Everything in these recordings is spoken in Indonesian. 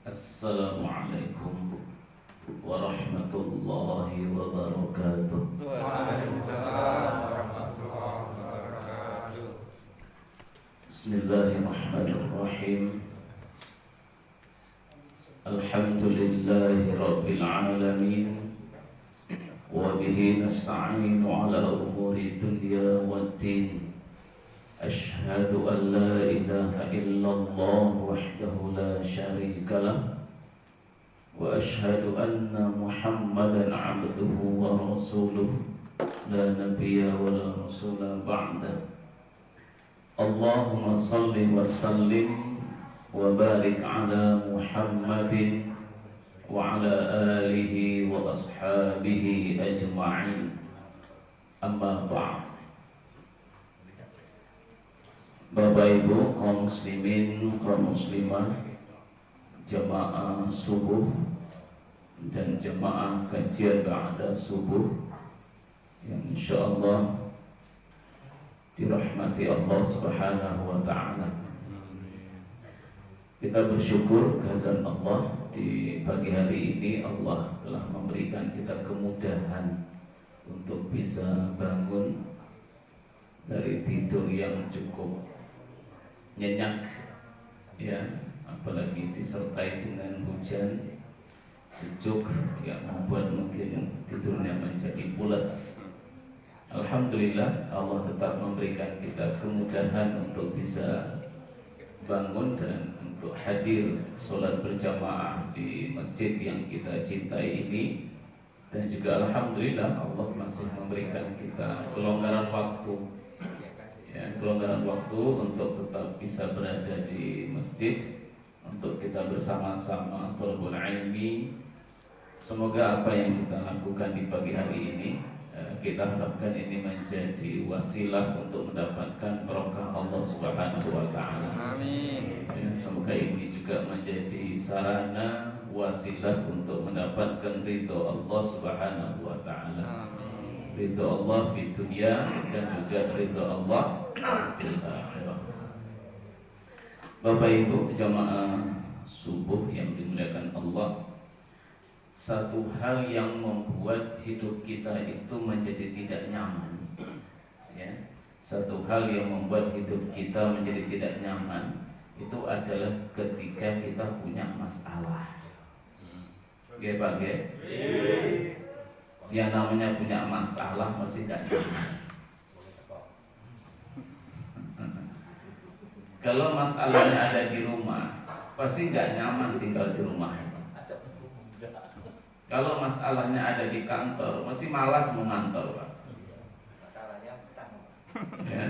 Assalamualaikum warahmatullahi wabarakatuh. Waalaikumsalam warahmatullahi wabarakatuh. Bismillahirrahmanirrahim. Alhamdulillahi rabbil alamin. Wa bihi nasta'inu ala umuri dunya waddin. Ashhadu an la ilaha illallah wahdahu la syarika lah. Wa ashhadu anna Muhammadan abduhu wa rasuluh la nabiyya wa la rasula ba'da. Allahumma salli wa sallim wa barik ala Muhammadin wa ala alihi wa ashabihi ajma'in. Amma ba'd. Bapak Ibu kaum muslimin, kaum muslimah, jemaah subuh dan jemaah kajian ba'da subuh yang insyaallah dirahmati Allah Subhanahu wa taala. Kita bersyukur kehadiran Allah di pagi hari ini. Allah telah memberikan kita kemudahan untuk bisa bangun dari tidur yang cukup nyenyak, ya, apalagi disertai dengan hujan sejuk yang membuat mungkin tidurnya menjadi pulas. Alhamdulillah Allah tetap memberikan kita kemudahan untuk bisa bangun dan untuk hadir sholat berjamaah di masjid yang kita cintai ini. Dan juga alhamdulillah Allah masih memberikan kita kelonggaran waktu, ya, kelonggaran waktu untuk tetap bisa berada di masjid untuk kita bersama-sama thalabul ilmi. Semoga apa yang kita lakukan di pagi hari ini, kita harapkan ini menjadi wasilah untuk mendapatkan barokah Allah Subhanahu wa taala. Amin. Ya, semoga ini juga menjadi sarana wasilah untuk mendapatkan ridho Allah Subhanahu wa taala. Ridho Allah di dunia dan juga ridho Allah di akhirat. Bapak Ibu jamaah subuh yang dimuliakan Allah, satu hal yang membuat hidup kita itu menjadi tidak nyaman, ya, satu hal yang membuat hidup kita menjadi tidak nyaman itu adalah ketika kita punya masalah. Oke Pak, oke? Yang namanya punya masalah masih gak nyaman. Kalau masalahnya ada di rumah, pasti gak nyaman tinggal di rumah. Kalau masalahnya ada di kantor, mesti malas mengantor, Pak. Ya.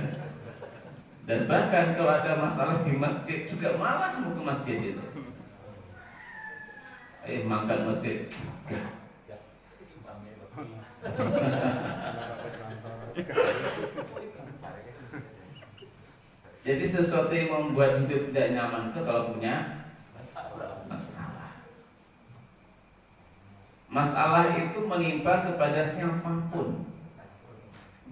Dan bahkan kalau ada masalah di masjid juga malas mau ke masjid itu. Makan masjid. Jadi sesuatu yang membuat hidup tidak nyaman itu kalau punya masalah. Masalah itu menimpa kepada siapapun,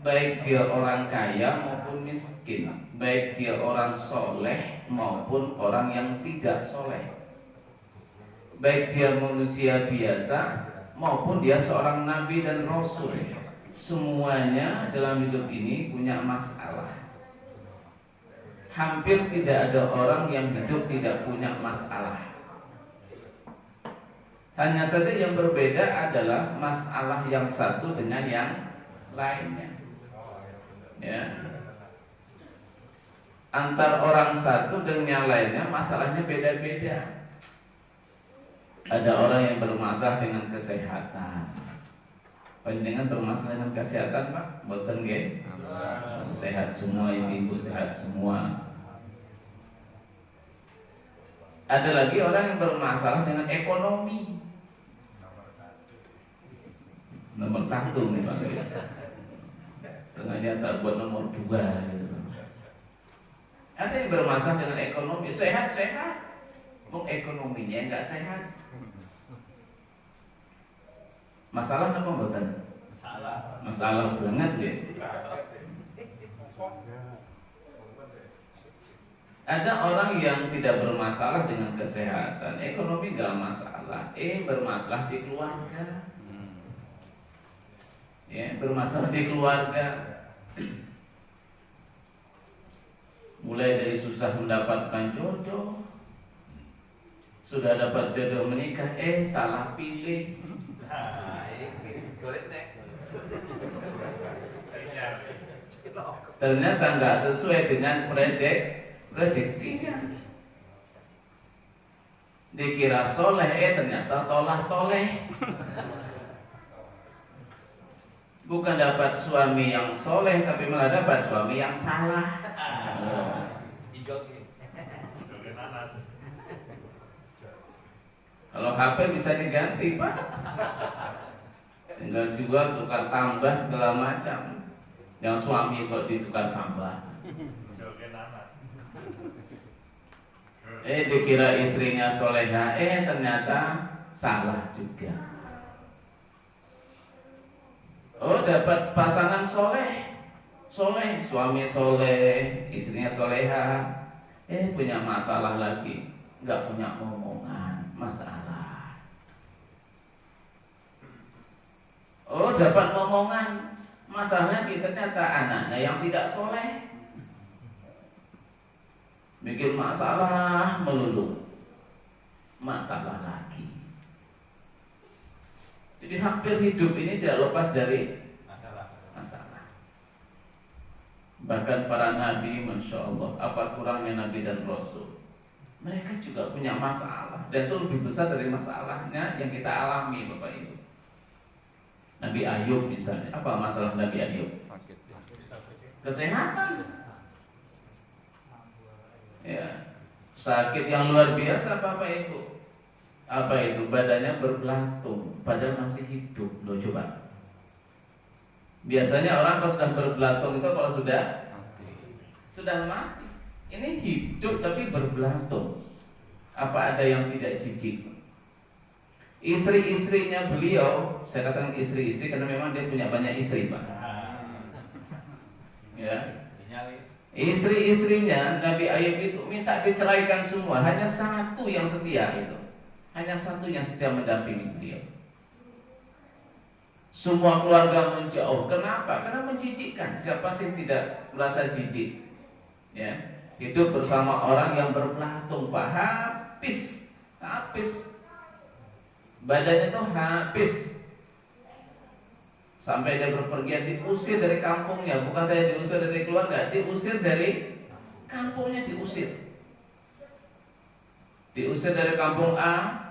baik dia orang kaya maupun miskin, baik dia orang soleh maupun orang yang tidak soleh, baik dia manusia biasa maupun dia seorang nabi dan rasul. Semuanya dalam hidup ini punya masalah. Hampir tidak ada orang yang hidup tidak punya masalah. Hanya saja yang berbeda adalah masalah yang satu dengan yang lainnya, ya. Antar orang satu dengan yang lainnya masalahnya beda-beda. Ada orang yang bermasalah dengan kesehatan. Panjenengan bermasalah dengan kesehatan, Pak? Mboten nggih? Sehat semua, ibu-ibu sehat semua. Ada lagi orang yang bermasalah dengan ekonomi. Nomor satu nih Pak. Sengaja tak buat nomor 2 gitu. Ada yang bermasalah dengan ekonomi, sehat-sehat, mau ekonominya nggak sehat. Masalah apa mboten? Masalah banget ya. Ada orang yang tidak bermasalah dengan kesehatan, ekonomi gak masalah, bermasalah di keluarga, ya bermasalah di keluarga, mulai dari susah mendapatkan jodoh, sudah dapat jodoh menikah, salah pilih, ternyata nggak sesuai dengan prediksinya. Dikira soleh, ternyata tolah-toleh. Bukan dapat suami yang soleh, tapi malah dapat suami yang salah. Kalau HP bisa diganti, Pak. Tinggal jual, tukar tambah segala macam. Yang suami kok ditukar tambah. Dikira istrinya soleha, ternyata salah juga. Oh, dapat pasangan soleh, suami soleh, istrinya soleha, punya masalah lagi, nggak punya omongan, masalah. Oh, dapat omongan, masalahnya ternyata anaknya yang tidak soleh. Bikin masalah melulu, masalah lagi. Jadi hampir hidup ini tidak lepas dari masalah. Bahkan para nabi, Masya Allah, apa kurangnya nabi dan rasul, mereka juga punya masalah, dan itu lebih besar dari masalahnya yang kita alami, Bapak Ibu. Nabi Ayub misalnya, apa masalah Nabi Ayub? Kesehatan. Ya, sakit yang luar biasa, Bapak Ibu. Apa itu? Badannya berbelatung, padahal masih hidup. Loh, coba. Biasanya orang kalau sudah berbelatung itu kalau sudah mati. Ini hidup tapi berbelatung. Apa ada yang tidak jijik? Istri-istrinya beliau, saya katakan istri-istri karena memang dia punya banyak istri, Pak. Ya. Istri-istrinya Nabi Ayub itu minta diceraikan semua, hanya satu yang setia itu. Hanya satu yang setia mendampingi beliau. Semua keluarga menjauh. Kenapa? Karena menjijikkan. Siapa sih tidak merasa jijik? Ya, hidup bersama orang yang berbelatung, Pak. Habis. Badannya itu habis. Sampai dia berpergian, diusir dari kampungnya. Bukan saya diusir dari keluarga, diusir dari kampungnya, diusir dari kampung A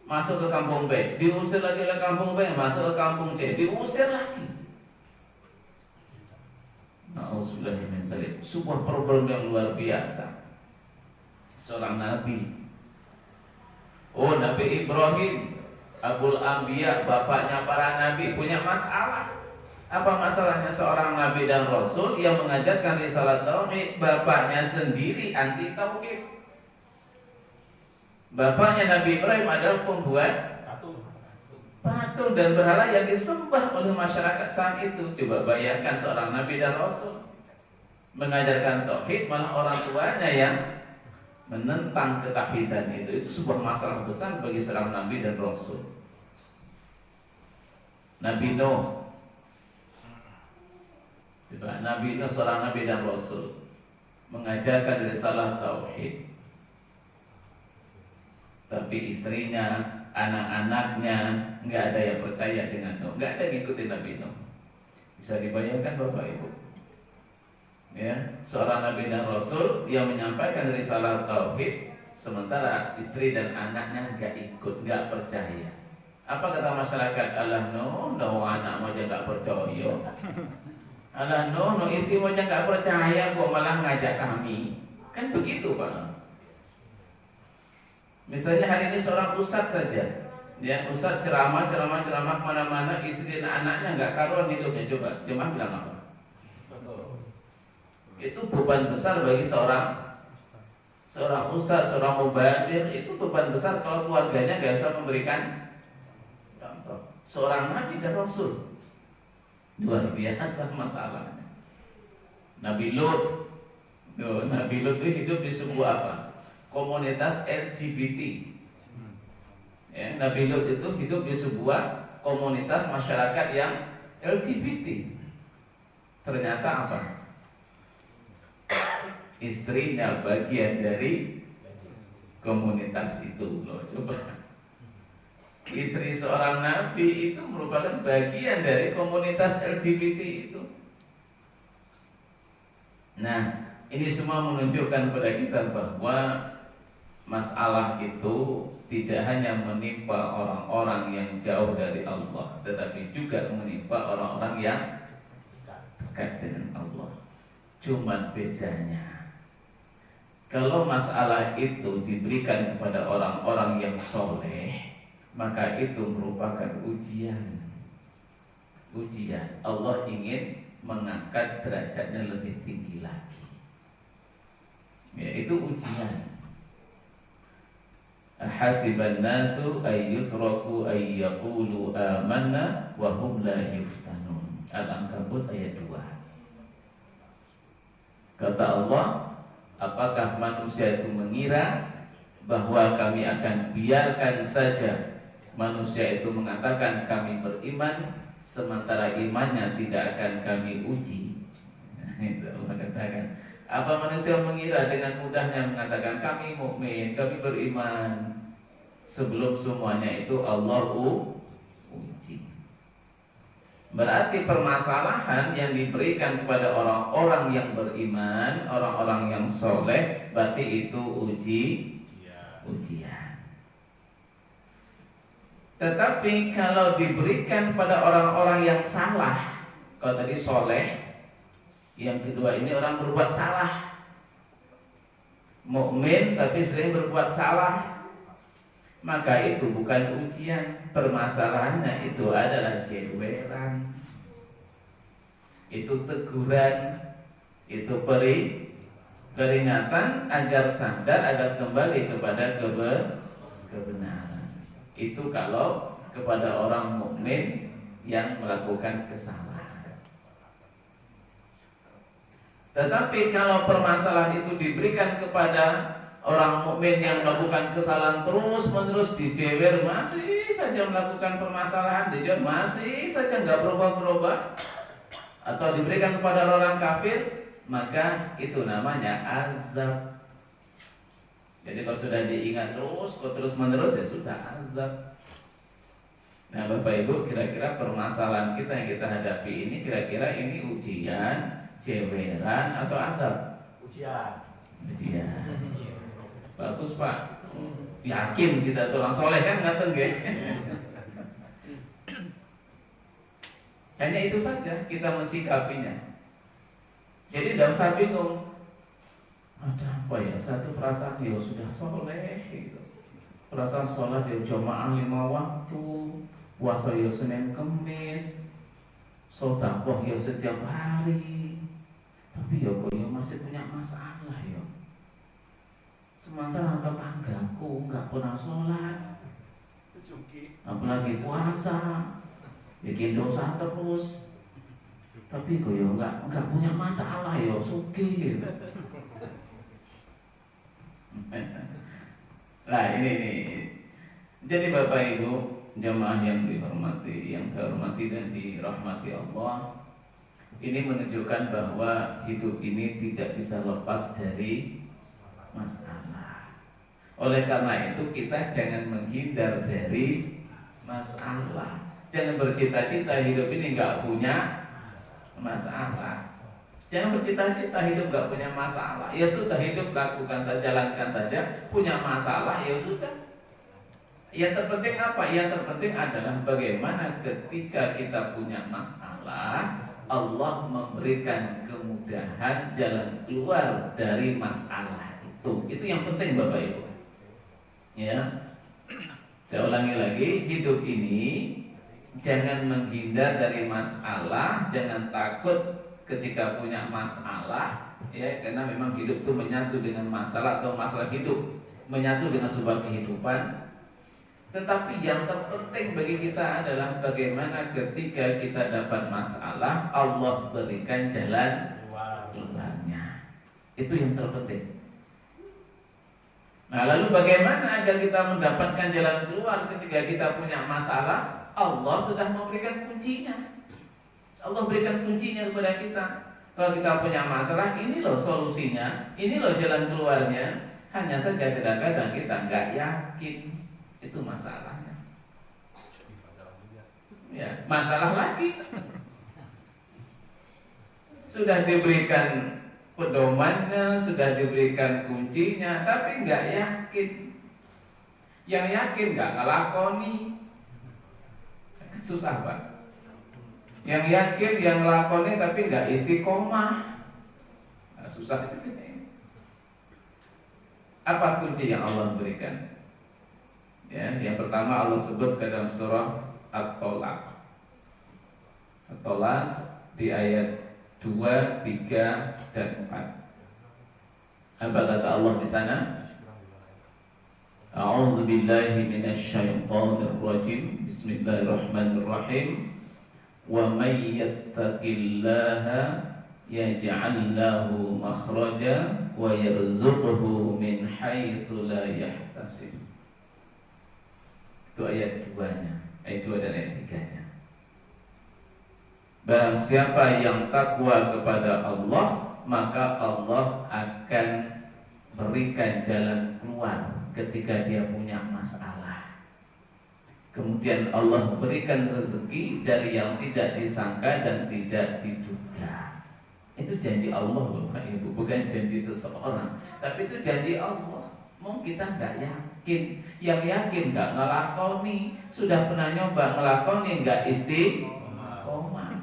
masuk ke kampung B, diusir lagi ke kampung B, masuk ke kampung C, diusir lagi. Na'udzubillahiminzalik. Sebuah problem yang luar biasa. Seorang nabi, Nabi Ibrahim, Abul Anbiya, bapaknya para nabi, punya masalah. Apa masalahnya? Seorang nabi dan rasul yang mengajarkan risalah tauhid, bapaknya sendiri anti tauhid. Bapaknya Nabi Ibrahim adalah pembuat patung dan berhala yang disembah oleh masyarakat saat itu. Coba bayangkan seorang nabi dan rasul mengajarkan tauhid, malah orang tuanya yang menentang ketauhidan itu sebuah masalah besar bagi seorang nabi dan rasul. Nabi Nuh, Nabi Nuh seorang nabi dan rasul mengajarkan risalah tauhid, tapi istrinya, anak-anaknya nggak ada yang percaya dengan Nuh, nggak ada yang ngikutin Nabi Nuh. Bisa dibayangkan Bapak Ibu? Ya, seorang nabi dan rasul yang menyampaikan risalah tauhid, sementara istri dan anaknya nggak ikut, nggak percaya. Apa kata masyarakat? Alah Nuh, anak aja nggak percaya. Alah Nuh, istri aja nggak percaya, kok malah ngajak kami. Kan begitu, Pak. Misalnya hari ini seorang ustadz saja, ya ustadz ceramah kemana-mana, istri dan anaknya nggak karuan hidupnya. Coba jemaah bilang apa? Itu beban besar bagi seorang ustadz, seorang mubaligh. Itu beban besar kalau keluarganya nggak bisa memberikan contoh. Seorang nabi dan rasul, luar biasa masalahnya. Nabi Lut Nabi Lut itu hidup di sebuah apa? Komunitas LGBT. Ya, Nabi Lut itu hidup di sebuah komunitas masyarakat yang LGBT. Ternyata apa? Istrinya bagian dari komunitas itu loh. Coba, istri seorang nabi itu merupakan bagian dari komunitas LGBT itu. Nah, ini semua menunjukkan kepada kita bahwa masalah itu tidak hanya menimpa orang-orang yang jauh dari Allah, tetapi juga menimpa orang-orang yang dekat dengan Allah. Cuma bedanya, kalau masalah itu diberikan kepada orang-orang yang soleh, maka itu merupakan ujian. Ujian. Allah ingin mengangkat derajatnya lebih tinggi lagi. Ya, itu ujian. Hasiban nasu ayyutraku ayyaqulu amanna wa hum la yuftanun. Al-Ankabut ayat 2. Kata Allah, apakah manusia itu mengira bahwa kami akan biarkan saja manusia itu mengatakan kami beriman, sementara imannya tidak akan kami uji? Itu Allah katakan. Apa manusia mengira dengan mudahnya mengatakan kami mukmin, kami beriman, sebelum semuanya itu Allah uji? Berarti permasalahan yang diberikan kepada orang-orang yang beriman, orang-orang yang soleh, berarti itu ujian. Tetapi kalau diberikan pada orang-orang yang salah, kalau tadi soleh, yang kedua ini orang berbuat salah, mukmin tapi sering berbuat salah, maka itu bukan ujian. Permasalahannya itu adalah jeweran, itu teguran, itu peringatan agar sadar, agar kembali kepada kebenaran. Itu kalau kepada orang mukmin yang melakukan kesalahan. Tetapi kalau permasalahan itu diberikan kepada orang mukmin yang melakukan kesalahan terus-menerus, dijewer masih saja melakukan permasalahan, dijewer masih saja nggak berubah-berubah, atau diberikan kepada orang kafir, maka itu namanya azab. Jadi kalau sudah diingat terus-menerus ya sudah azab. Nah, Bapak Ibu, kira-kira permasalahan kita yang kita hadapi ini, kira-kira ini ujian, jeweran atau azab? Ujian. Bagus Pak. Yakin kita tuh orang soleh kan, ngaten nggih? Hanya itu saja kita mensikapinya. Jadi tidak usah bingung. Ada apa ya? Satu perasaan ya sudah soleh gitu. Perasaan sholat ya jamaah 5 waktu, puasa ya Senin Kemis, sedekah ya setiap hari. Tapi ya kok ya masih punya masalah ya. Sementara tetanggaku nggak pernah sholat, apalagi puasa, bikin dosa terus. Tapi kok ya nggak punya masalah ya, sugih gitu. Nah ini. Jadi Bapak Ibu jemaah yang dihormati, yang saya hormati dan dirahmati Allah, ini menunjukkan bahwa hidup ini tidak bisa lepas dari masalah. Oleh karena itu kita jangan menghindar dari masalah. Jangan bercita-cita hidup ini nggak punya masalah. Jangan bercita-cita hidup nggak punya masalah. Ya sudah, hidup lakukan saja, jalankan saja. Punya masalah ya sudah. Yang terpenting apa? Yang terpenting adalah bagaimana ketika kita punya masalah, Allah memberikan kemudahan jalan keluar dari masalah itu. Itu yang penting Bapak Ibu. Ya, saya ulangi lagi, hidup ini jangan menghindar dari masalah, jangan takut ketika punya masalah, ya, karena memang hidup itu menyatu dengan masalah atau masalah hidup menyatu dengan sebuah kehidupan. Tetapi yang terpenting bagi kita adalah bagaimana ketika kita dapat masalah, Allah berikan jalan keluarnya. Itu yang terpenting. Nah, lalu bagaimana agar kita mendapatkan jalan keluar ketika kita punya masalah? Allah sudah memberikan kuncinya. Allah berikan kuncinya kepada kita. Kalau kita punya masalah, ini loh solusinya, ini loh jalan keluarnya. Hanya saja kadang-kadang kita nggak yakin. Itu masalahnya. Ya, masalah lagi. Sudah diberikan pedomannya, sudah diberikan kuncinya, tapi nggak yakin. Yang yakin nggak ngelakoni. Susah, Pak. Yang yakin, yang ngelakoni tapi nggak istiqomah. Nah, susah. Apa kunci yang Allah berikan? Ya, yang pertama Allah sebut dalam surah At-Tolaq. At-Tolaq di ayat 2, 3, dan 4. Apa kata Allah di sana? A'udzu billahi minasyaitonir rajim. Bismillahirrahmanirrahim. Wa may yattaqillaha yaj'al lahu makhraja wa yarzuqhu min haitsu la yahtasib. Itu ayat 2-nya. Ayat 2 dan ayat 3-nya. Barang siapa yang takwa kepada Allah, maka Allah akan berikan jalan keluar ketika dia punya masalah. Kemudian Allah berikan rezeki dari yang tidak disangka dan tidak diduga. Itu janji Allah, Bapak Ibu, bukan janji seseorang, tapi itu janji Allah. Mau kita nggak yakin, yang yakin nggak ngelakoni, sudah pernah nyoba ngelakoni nggak istiqomah.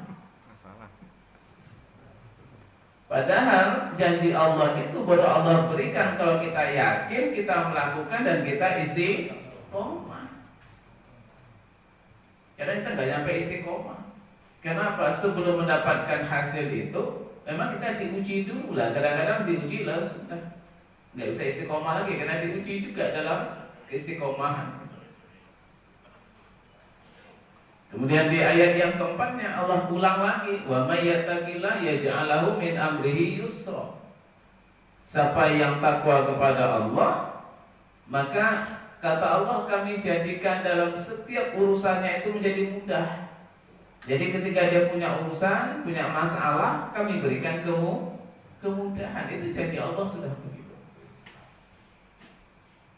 Padahal janji Allah itu baru Allah berikan kalau kita yakin, kita melakukan dan kita istiqomah. Karena kita nggak nyampe istiqomah. Kenapa? Sebelum mendapatkan hasil itu, memang kita diuji dulu lah. Kadang-kadang diuji lah sudah nggak bisa istiqomah lagi karena diuji juga dalam keistiqomahan. Kemudian di ayat yang keempatnya Allah ulang lagi, wa may yattaqillah yaj'al lahu min amrihi yusra. Siapa yang takwa kepada Allah, maka kata Allah kami jadikan dalam setiap urusannya itu menjadi mudah. Jadi ketika dia punya urusan, punya masalah, kami berikan kemudahan. Itu janji Allah sudah begitu.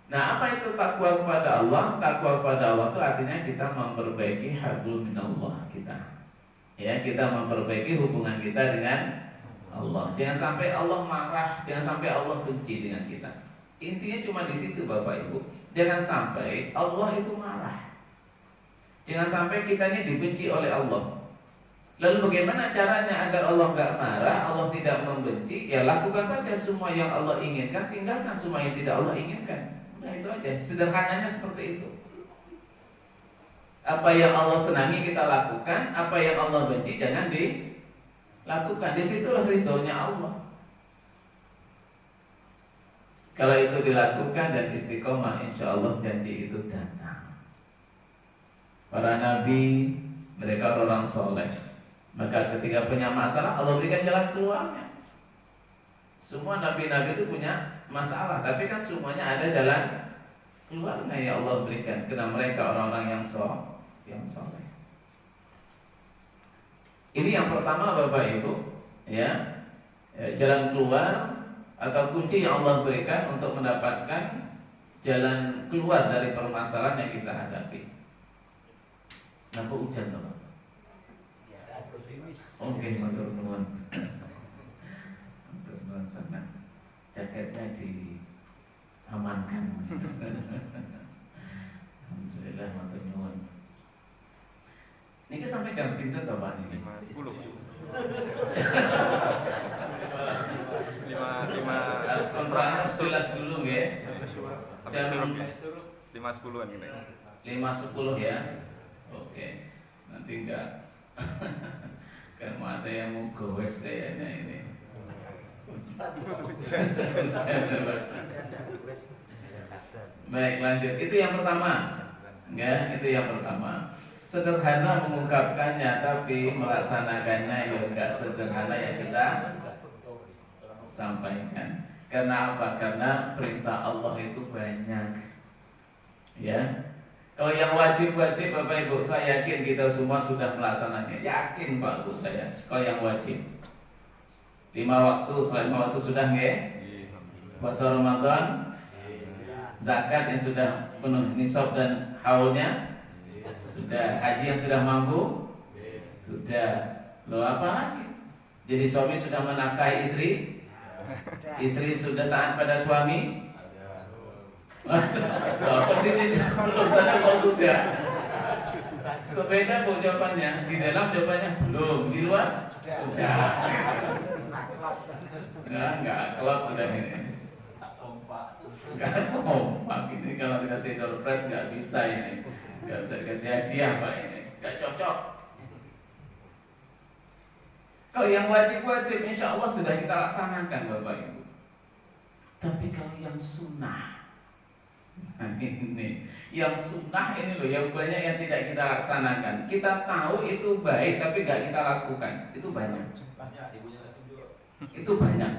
Nah, apa itu takwa kepada Allah? Takwa kepada Allah itu artinya kita memperbaiki hablum minallah kita. Ya, kita memperbaiki hubungan kita dengan Allah. Jangan sampai Allah marah, jangan sampai Allah benci dengan kita. Intinya cuma di situ, Bapak Ibu. Jangan sampai Allah itu marah. Jangan sampai kita ini dibenci oleh Allah. Lalu bagaimana caranya agar Allah nggak marah, Allah tidak membenci? Ya lakukan saja semua yang Allah inginkan, tinggalkan semua yang tidak Allah inginkan. Nah itu aja, sederhananya seperti itu. Apa yang Allah senangi kita lakukan, apa yang Allah benci jangan dilakukan. Disitulah ridhonya Allah. Kalau itu dilakukan dan istiqomah, insya Allah janji itu datang. Para nabi, mereka orang soleh. Maka ketika punya masalah, Allah berikan jalan keluarnya. Semua nabi-nabi itu punya masalah, tapi kan semuanya ada jalan keluarnya ya Allah berikan karena mereka orang-orang yang soleh. Ini yang pertama, Bapak Ibu, ya, jalan keluar atau kunci yang Allah berikan untuk mendapatkan jalan keluar dari permasalahan yang kita hadapi. Kenapa hujan, Bapak? Oke, matur nuwun. Matur nuwun sangat. Jaketnya diamankan. Alhamdulillah, matur nuwun. Niki sampai jam pinten to, Pak niki? 5.10. 5 kontrakan jelas dulu nggih. Jam 5.10-an ini. 5.10 ya. Oke. Nanti enggak kan mau ada yang mau gowes kayaknya ini. Baik, lanjut. Itu yang pertama. Ya, itu yang pertama. Sederhana mengungkapkannya tapi melaksanakannya ya enggak sederhana yang kita sampaikan. Karena apa? Karena perintah Allah itu banyak. Ya. Kalau yang wajib-wajib Bapak Ibu, saya yakin kita semua sudah melaksanakannya. Yakin Pak Bu saya. Kalau yang wajib 5 waktu, sholat 5 waktu sudah nggih? Puasa Ramadan, zakat yang sudah penuh nisab dan haulnya sudah, haji yang sudah mampu sudah. Lo apa lagi? Jadi suami sudah menafkahi istri, istri sudah taat pada suami. Apa sih ini? Belum sana kok sudah. Berbeda Bu jawabannya. Di dalam jawabannya belum, di luar sudah. Enggak, kelak udah ini. Enggak kompak ini, kalau dikasih door prize enggak bisa ini. Enggak bisa dikasih hadiah Pak ini. Enggak cocok. Kalau yang wajib-wajib insya Allah sudah kita laksanakan Bapak Ibu. Tapi kalau yang sunnah, nah ini yang sunnah ini loh, yang banyak yang tidak kita laksanakan. Kita tahu itu baik tapi gak kita lakukan. Itu banyak. Itu banyak.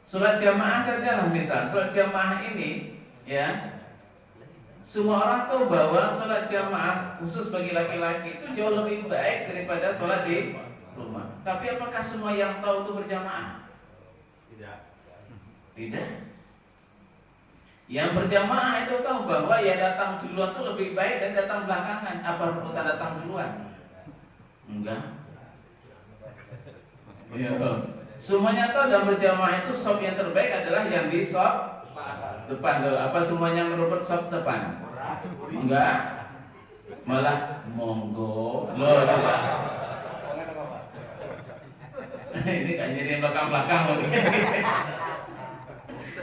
Sholat jamaah saja lah misal. Sholat jamaah ini ya, semua orang tahu bahwa sholat jamaah khusus bagi laki-laki itu jauh lebih baik daripada sholat di rumah. Tapi apakah semua yang tahu itu berjamaah? Tidak. Yang berjamaah itu tahu bahwa ya datang duluan itu lebih baik dan datang belakangan. Apa rebutan datang duluan? Enggak. Ya, semuanya tahu dan berjamaah itu sop yang terbaik adalah yang di sop depan. Apa semuanya merebut sop depan? Enggak. Malah monggo. Loh, coba. Ini kayaknya yang belakang-belakang loh.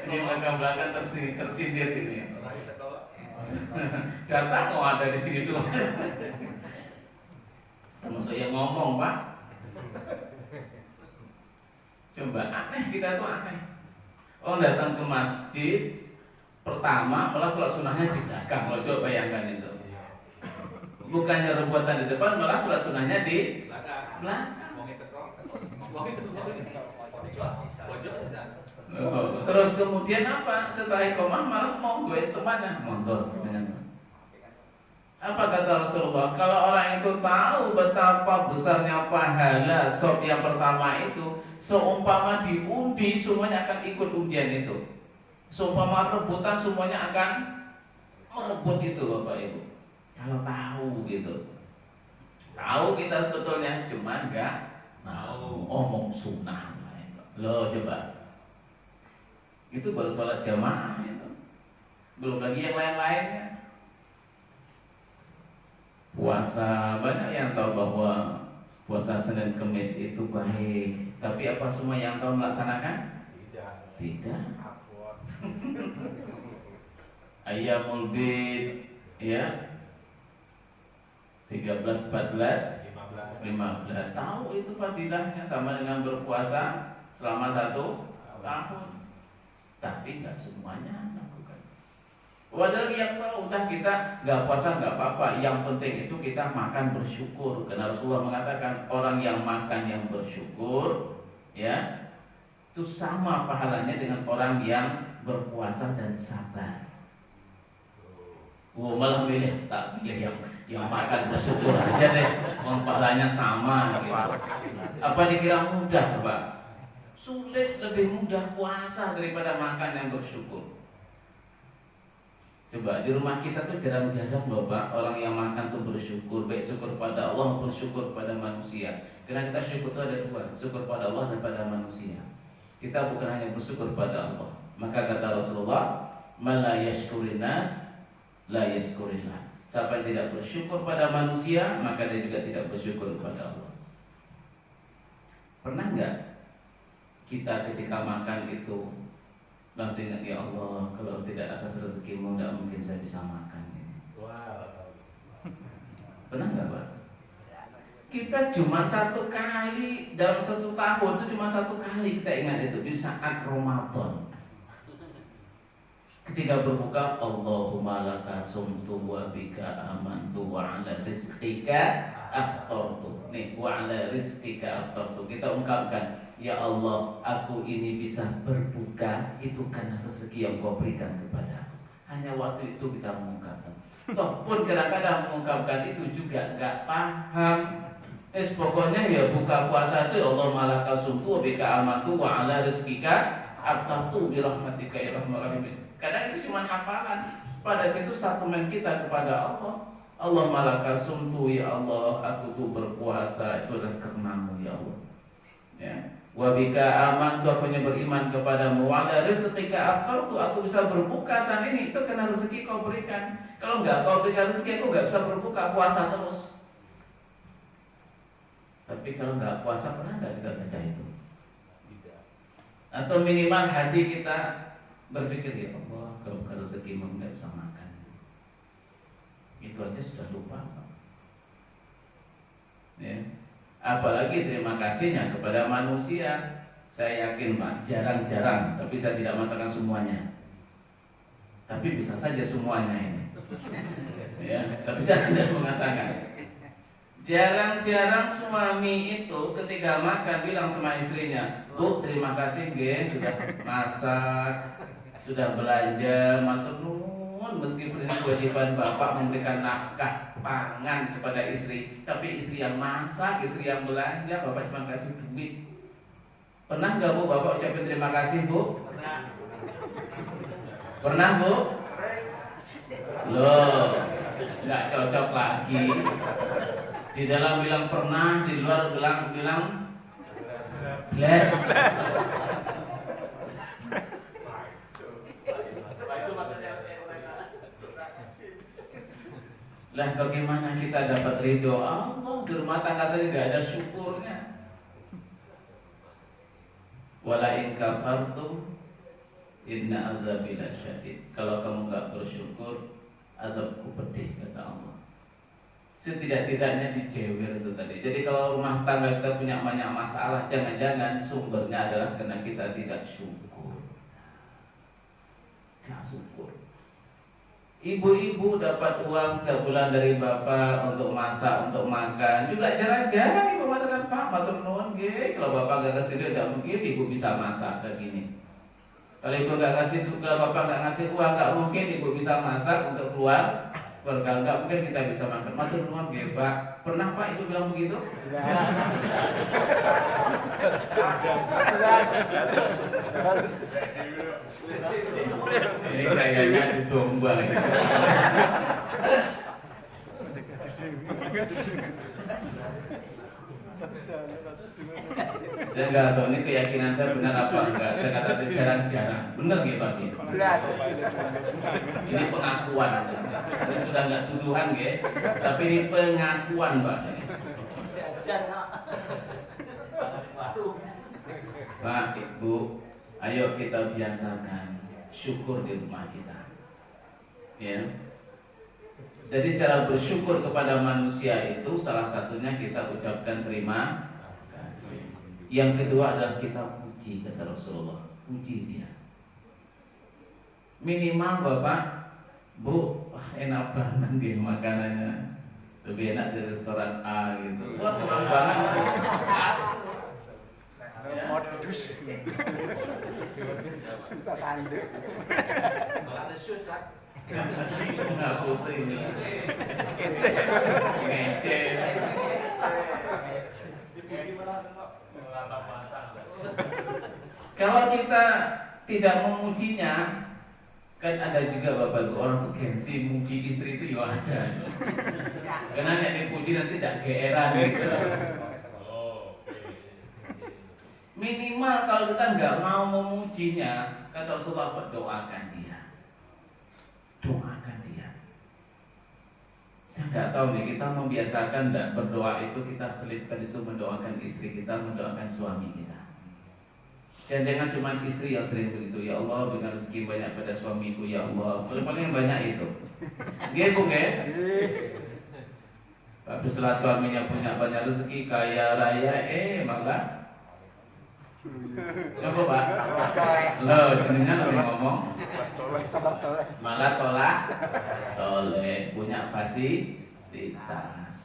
Ini belakang-belakang tersindir ini. Datang kok ada di sini semua. Termasuk yang ngomong Pak. Coba aneh, kita tuh aneh. Oh datang ke masjid pertama malah sholat sunnahnya di belakang. Kalau coba bayangkan itu. Bukannya rebutan di depan, malah sholat sunnahnya di belakang. Terus kemudian apa? Setelah iqamah malah monggo itu mana? Monggo. Apa kata Rasulullah? Kalau orang itu tahu betapa besarnya pahala sop yang pertama itu, seumpama diundi semuanya akan ikut undian itu. Seumpama rebutan semuanya akan merebut itu Bapak Ibu. Kalau tahu gitu. Tahu kita sebetulnya cuma enggak mau omong sunnah. Loh coba. Itu baru sholat jamaah itu. Belum lagi yang lain-lainnya. Puasa, banyak yang tahu bahwa puasa Senin Kemis itu baik. Tapi apa semua yang tahu melaksanakan? Tidak. Ayyamul bid ya 13, 14, 15. Tahu itu fadilahnya sama dengan berpuasa selama 1 tahun. Tapi nggak semuanya lakukan. Padahal yang tahu udah kita nggak puasa nggak apa-apa. Yang penting itu kita makan bersyukur. Karena Rasulullah mengatakan orang yang makan yang bersyukur, ya, itu sama pahalanya dengan orang yang berpuasa dan sabar. Malah milih tak pilih yang makan bersyukur aja deh. Pahalanya sama. Gitu. Apa dikira mudah, Pak? Sulit, lebih mudah puasa daripada makan yang bersyukur. Coba di rumah kita tuh jarang-jarang Bapak orang yang makan tuh bersyukur, baik syukur pada Allah maupun syukur pada manusia. Karena kita syukur itu ada 2, syukur pada Allah dan pada manusia. Kita bukan hanya bersyukur pada Allah. Maka kata Rasulullah, "Man la yashkurin nas la yashkurillah." Siapa yang tidak bersyukur pada manusia, maka dia juga tidak bersyukur pada Allah. Pernah enggak kita ketika makan itu langsung ingat, ya Allah, kalau tidak atas rezekimu tidak mungkin saya bisa makan ini. Pernah nggak Pak? Kita cuma 1 kali dalam 1 tahun itu cuma 1 kali kita ingat itu di saat Ramadan. Ketika berbuka, Allahumma laka sumtu wa bika amantu wa ala rizqika aftartu. nih, wa ala rizqika aftartu. Kita ungkapkan, ya Allah, aku ini bisa berbuka itu karena rezeki yang Kau berikan kepada. Hanya waktu itu kita mengungkapkan. Toh pun kadang-kadang mengungkapkan itu juga enggak paham. Pokoknya ya buka puasa itu ya Allah malaka sumtu wa bika amatu wa ala rizqika aftartu bi rahmatika ya rahmanir rahim. Kadang itu cuma hafalan. Pada situ statement kita kepada Allah. Allah malaka sumtu ya Allah, aku tuh berpuasa itu adalah karenamu ya Allah. Ya. Wa bika amantu, aku hanya beriman kepadamu. Wa ala rizqika aftartu, aku bisa berbuka saat ini itu karena rezeki Kau berikan. Kalau enggak Kau berikan rezeki, aku enggak bisa berbuka, puasa terus. Tapi kalau enggak puasa, pernah enggak kita baca itu? Atau minimal hati kita berpikir, ya Allah, kalau bukan rezeki enggak bisa makan. Itu aja sudah lupa. Ya. Apalagi terima kasihnya kepada manusia. Saya yakin Pak, jarang-jarang, tapi saya tidak mengatakan semuanya. Tapi bisa saja semuanya ini. Ya, tapi saya tidak mengatakan. Jarang-jarang suami itu ketika makan bilang sama istrinya, Bu, terima kasih sudah masak, sudah belanja, matur nuwun, meskipun ini kewajiban Bapak memberikan nafkah pangan kepada istri, tapi istri yang masak, istri yang belanja, Bapak cuma kasih duit. Pernah nggak Bu Bapak ucapin terima kasih Bu? Pernah Bu? Loh, nggak cocok lagi. Di dalam bilang pernah, di luar bilang bless. Lah bagaimana kita dapat ridho Allah? Di rumah tangga saja tidak ada syukurnya. Wala in kafartum inna azabi lasyadid. Kalau kamu enggak bersyukur, azabku pedih, kata Allah. Setidak-tidaknya dijewer itu tadi. Jadi kalau rumah tangga kita punya banyak masalah, jangan-jangan sumbernya adalah karena kita tidak syukur. Enggak syukur. Ibu-ibu dapat uang setiap bulan dari bapak untuk masak, untuk makan. Juga jarang-jarang ibu mengatakan, Pak, matur nuwun nggih, kalau bapak nggak kasih duit tidak mungkin ibu bisa masak kayak gini. Kalau ibu nggak kasih, kalau bapak nggak ngasih uang, nggak mungkin ibu bisa masak untuk keluarga. Nggak mungkin kita bisa makan. Matur nuwun nggih, Pak. Pernah Pak ibu bilang begitu? Ini kayaknya di domba. Saya nggak tahu ini keyakinan saya benar apa enggak. Saya kata jarang-jarang. Benar nggih Pak? Ini pengakuan. Ini sudah nggak tuduhan nggih, tapi ini pengakuan Pak. Pak, Ibu, ayo kita biasakan syukur di rumah kita. Ya. Jadi cara bersyukur kepada manusia itu salah satunya kita ucapkan terima kasih. Yang kedua adalah kita puji, kata Rasulullah. Puji dia. Minimal Bapak, Bu, enak banget nih makanannya. Lebih enak dari restoran A gitu. Wah, senang banget. Modus. Bisa tanduk. Nggak pusing. Ngece. Kalau kita tidak memujinya, kan ada juga Bapak Ibu orang tuh gengsi muji istri itu ya ada. Karena yang dipuji nanti tidak geeran gitu. Minimal kalau kita nggak mau memujinya, kata Rasulullah, doakan dia. Doakan dia. Saya nggak tahu nih, kita membiasakan dan berdoa itu kita selipkan itu mendoakan istri kita, mendoakan suami kita. Dan jangan cuma istri yang sering begitu, ya Allah berikan rezeki banyak pada suamiku, ya Allah. Paling banyak itu. Gitu nggak? Tapi setelah suaminya punya banyak rezeki, kaya raya, malah apa Pak? Lo jenengan lagi ngomong malah tolak punya fasilitas.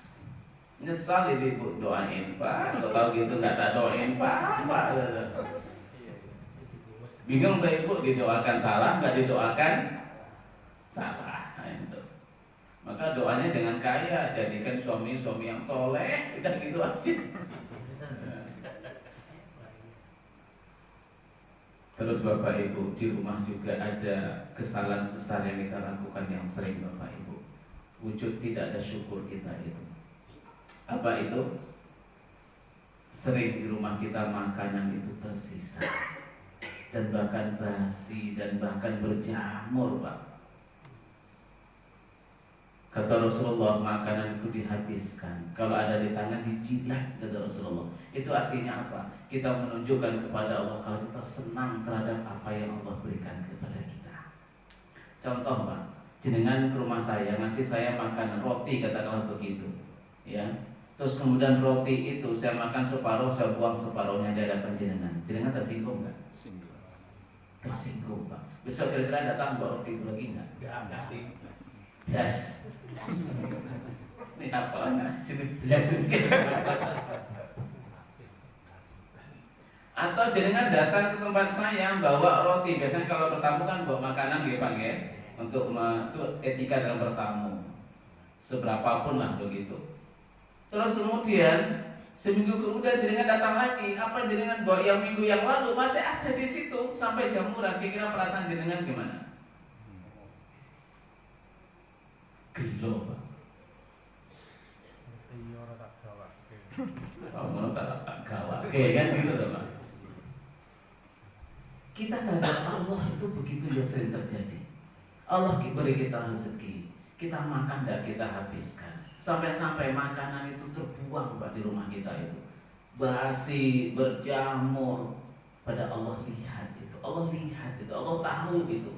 Nyesal ibu doain Pak, kalau tahu gitu nggak tak doain Pak. Bingung tuh ibu, didoakan salah nggak didoakan salah. Nah, itu. Maka doanya jangan kaya, jadikan suami yang soleh, udah gitu aja. Terus Bapak Ibu, di rumah juga ada kesalahan besar yang kita lakukan yang sering Bapak Ibu. Wujud tidak ada syukur kita itu. Apa itu? Sering di rumah kita makanan itu tersisa dan bahkan basi dan bahkan berjamur Pak. Kata Rasulullah, makanan itu dihabiskan. Kalau ada di tangan dijilat, kata Rasulullah. Itu artinya apa? Kita menunjukkan kepada Allah kalau kita senang terhadap apa yang Allah berikan kepada kita. Contoh Pak, jenengan ke rumah saya ngasih saya makanan roti, katakanlah begitu, ya. Terus kemudian roti itu saya makan separuh, saya buang separuhnya di hadapan jenengan. Jenengan tersinggung nggak? Tersinggung Pak. Besok kira-kira datang bawa roti itu lagi nggak? Nggak. Yes. Ini apa? Sini yes. Atau jenengan datang ke tempat saya bawa roti. Biasanya kalau bertamu kan bawa makanan gitu Pak ya. Untuk itu etika dalam bertamu. Seberapapun lah begitu. Terus kemudian seminggu kemudian jenengan datang lagi. Apa jenengan bawa yang minggu yang lalu masih ada di situ sampai jamuran. Kira-kira perasaan jenengan gimana? Gelo Pak. Kamu tak gawat. Oke kan gitu Pak. Kita terhadap Allah itu begitu ya sering terjadi. Allah beri kita rezeki, kita makan dan kita habiskan. Sampai-sampai makanan itu terbuang Pak di rumah kita itu. Basi, berjamur. Pada Allah lihat itu. Allah lihat itu. Allah tahu itu.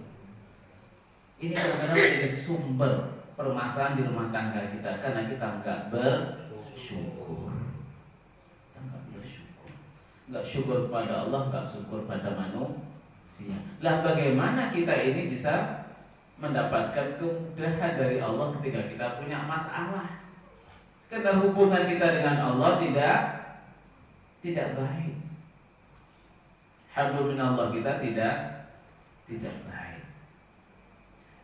Ini kadang-kadang menjadi sumber permasalahan di rumah tangga kita karena kita nggak bersyukur. Kita nggak bersyukur. Nggak syukur pada Allah, nggak syukur pada manusia. Lah bagaimana kita ini bisa mendapatkan kemudahan dari Allah ketika kita punya masalah? Karena hubungan kita dengan Allah tidak baik. Hablum minallah kita tidak baik.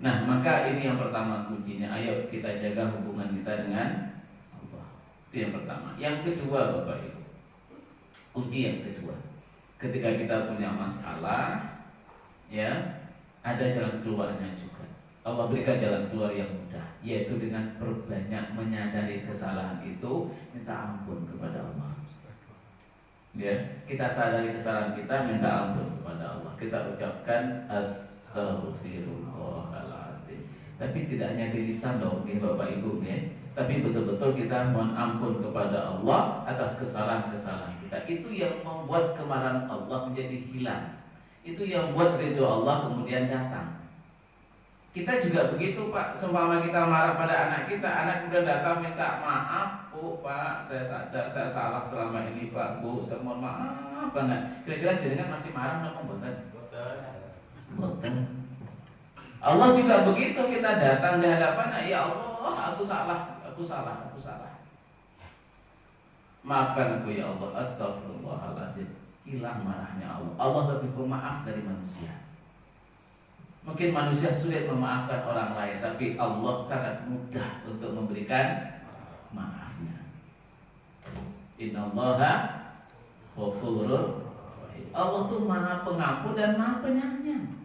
Nah, maka ini yang pertama kuncinya. Ayo kita jaga hubungan kita dengan Allah. Itu yang pertama. Yang kedua Bapak Ibu, kunci yang kedua, ketika kita punya masalah, ya, ada jalan keluarnya juga. Allah berikan jalan keluar yang mudah, yaitu dengan perbanyak menyadari kesalahan itu, minta ampun kepada Allah. Ya, kita sadari kesalahan kita, minta ampun kepada Allah. Kita ucapkan Astagfirullahaladzim. Tapi tidak hanya di lisan dong, Bapak Ibu, ya. Tapi betul-betul kita mohon ampun kepada Allah atas kesalahan-kesalahan kita. Itu yang membuat kemarahan Allah menjadi hilang. Itu yang membuat ridho Allah kemudian datang. Kita juga begitu Pak. Seumpama kita marah pada anak kita, anak kemudian datang minta maaf, Bu, Pak, saya sadar saya salah selama ini Pak, Bu, saya mohon maaf banget. Kira-kira jenengan masih marah atau mboten? Mboten. Allah juga begitu, kita datang di hadapan, ya Allah, aku salah. Maafkan aku ya Allah, astagfirullahaladzim. Hilang marahnya Allah. Allah lebih pemaaf dari manusia. Mungkin manusia sulit memaafkan orang lain, tapi Allah sangat mudah untuk memberikan maafnya. Innallaha ghafurur rahim. Allah tuh Maha Pengampun dan Maha Penyayang.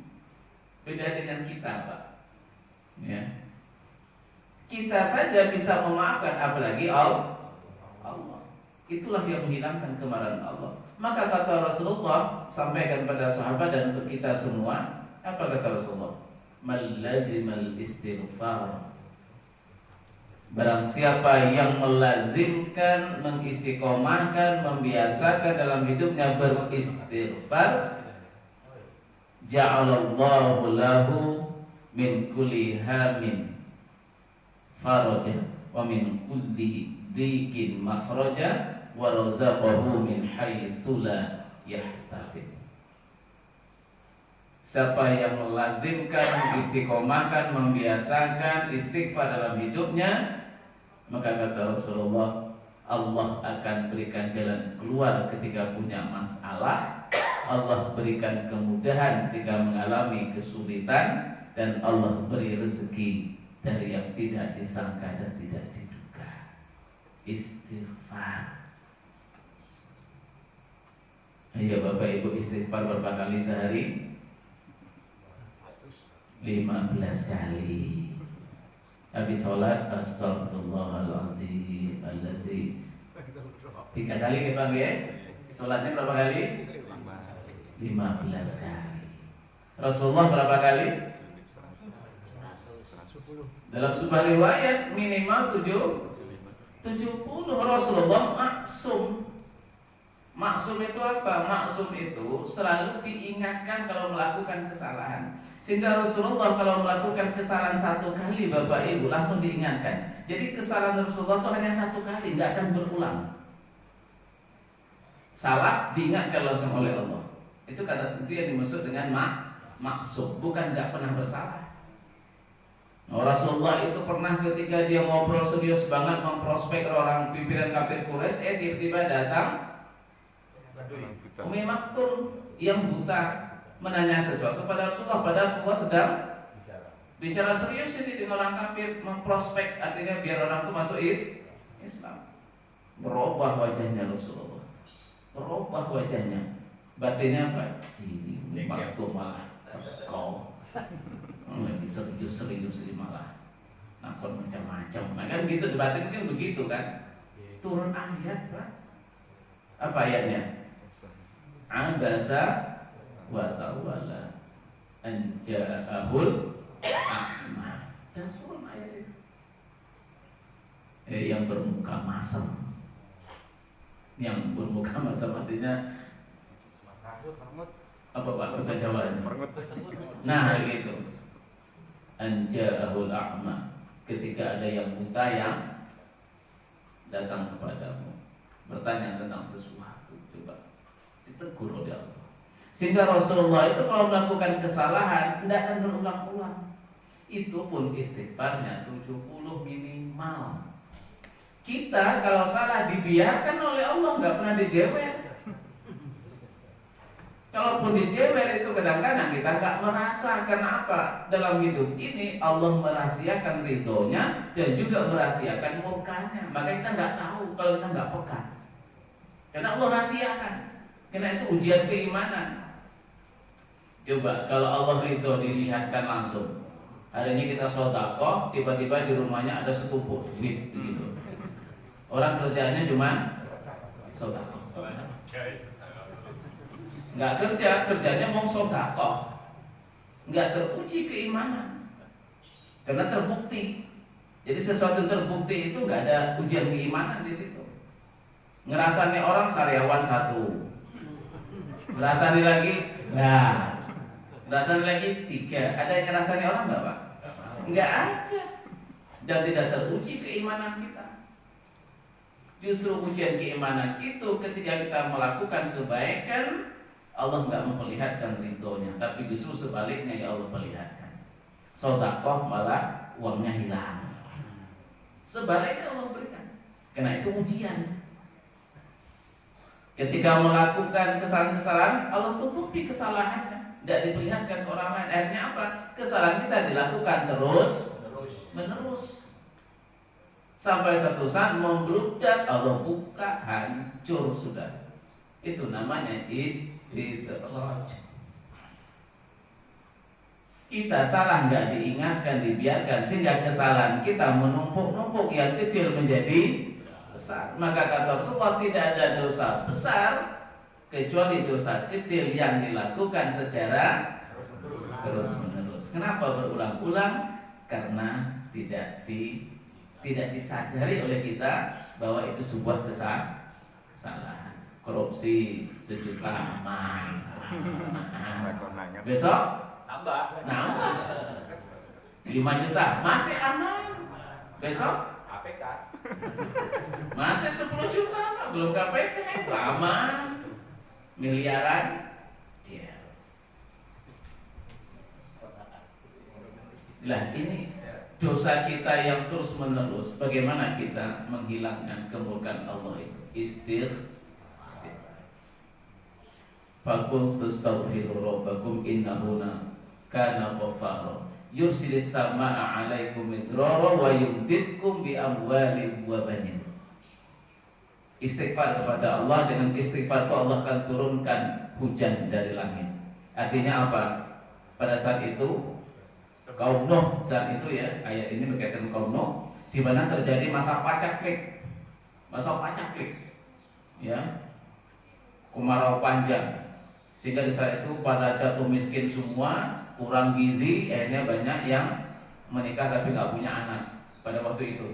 Beda dengan kita, Pak. Ya. Kita saja bisa memaafkan, apalagi Allah. Itulah yang menghilangkan kemarahan Allah. Maka kata Rasulullah, sampaikan pada sahabat dan untuk kita semua, apa kata Rasulullah? Man lazimal istighfar. Barang siapa yang melazimkan, mengistiqomahkan, membiasakan dalam hidupnya beristighfar, ja'alallahu lahu min kulli hamin faraja wa min kulli dhikin makhraja wa razaqahu min haitsu la yahtasib. Siapa yang melazimkan, mengistiqomahkan, membiasakan istighfar dalam hidupnya, maka kata Rasulullah, Allah akan berikan jalan keluar ketika punya masalah, Allah berikan kemudahan ketika mengalami kesulitan, dan Allah beri rezeki dari yang tidak disangka dan tidak diduga. Istighfar. Ayo Bapak Ibu istighfar berapa kali sehari? 15 kali. Habis sholat astagfirullahaladzim allazi. 3 kali nih Bang ya. Sholatnya berapa kali? 15 kali. Rasulullah berapa kali? Dalam sebuah riwayat minimal 70. Rasulullah maksum. Maksum itu apa? Maksum itu selalu diingatkan kalau melakukan kesalahan. Sehingga Rasulullah kalau melakukan kesalahan 1 kali, Bapak Ibu langsung diingatkan. Jadi kesalahan Rasulullah itu hanya 1 kali, nggak akan berulang. Salah diingatkan langsung oleh Allah. Itu kata itu yang dimaksud dengan maksum, bukan nggak pernah bersalah. Rasulullah itu pernah ketika dia ngobrol serius banget memprospek orang pimpinan kafir Quraisy, tiba-tiba datang Umi Maktum yang buta menanya sesuatu pada Rasulullah, padahal Rasulullah sedang bicara serius ini dengan orang kafir, memprospek, artinya biar orang itu masuk Islam. Berubah wajahnya Rasulullah, berubah wajahnya. Batinnya apa? Ini Maktum malah kau lagi serius malah nakon macam-macam. Nah kan gitu, batin kan begitu kan. Turun ayat Pak. Apa ayatnya? Abasa wa tawalla an ja'ahul a'ma. Dan turun ayat itu. Yang bermuka masam. Yang bermuka masam artinya apa Pak bahasa Jawanya? Nah gitu. An ja'ahul a'ma. Ketika ada yang buta yang datang kepadamu bertanya tentang sesuatu, coba ditegur oleh Allah. Sehingga Rasulullah itu kalau melakukan kesalahan tidak akan berulang-ulang. Itu pun istighfarnya 70 minimal. Kita kalau salah dibiarkan oleh Allah, nggak pernah dijewer. Kalaupun dijewer itu kadang-kadang kita nggak merasa. Kenapa? Dalam hidup ini Allah merahasiakan ridhonya dan juga merahasiakan murkanya. Maka kita nggak tahu kalau kita nggak peka. Karena Allah rahasiakan. Karena itu ujian keimanan. Coba kalau Allah ridho dilihatkan langsung. Hari ini kita sedekah, tiba-tiba di rumahnya ada setumpuk duit begitu. Orang kerjanya cuma sedekah. Nggak kerja, kerjanya mau sedekah. Nggak teruji keimanan. Karena terbukti. Jadi sesuatu yang terbukti itu nggak ada ujian keimanan di situ. Ngerasani orang sariawan 1, ngerasani lagi, nah, ngerasani lagi 3. Ada yang ngerasani orang nggak Pak? Nggak ada. Dan tidak teruji keimanan kita. Justru ujian keimanan itu ketika kita melakukan kebaikan, Allah nggak memperlihatkan ridhonya, tapi justru sebaliknya ya Allah perlihatkan. Sedekah malah uangnya hilang. Sebaliknya Allah berikan. Karena itu ujian. Ketika melakukan kesalahan-kesalahan, Allah tutupi kesalahannya, tidak diperlihatkan ke orang lain. Akhirnya apa? Kesalahan kita dilakukan terus menerus sampai satu saat membludak, Allah buka, hancur sudah. Itu namanya istidraj. Kita salah nggak diingatkan, dibiarkan, sehingga kesalahan kita menumpuk-numpuk, yang kecil menjadi besar. Maka kata Rasulullah, tidak ada dosa besar kecuali dosa kecil yang dilakukan secara terus menerus. Kenapa berulang-ulang? Karena tidak disadari oleh kita bahwa itu sebuah kesalahan. Korupsi 1 juta aman. Besok nambah 5 juta masih aman. Besok KPK. Masih 10 juta belum KPK, itu aman. Miliaran dia. Lah ini dosa kita yang terus menerus, bagaimana kita menghilangkan kemurkaan Allah itu? Istighfar. Faqul tastaghfiru rabbakum innahu kana ghaffara yursilis samaa'a 'alaikum midrara wa yumdidkum bi amwalin wa banin. Istighfar kepada Allah, dengan istighfar itu Allah akan turunkan hujan dari langit. Artinya apa? Pada saat itu kaum Nuh, saat itu ya, ayat ini berkaitan kaum Nuh, di mana terjadi masa pacaklik, ya, kemarau panjang, sehingga di saat itu pada jatuh miskin semua, kurang gizi, akhirnya banyak yang menikah tapi nggak punya anak pada waktu itu.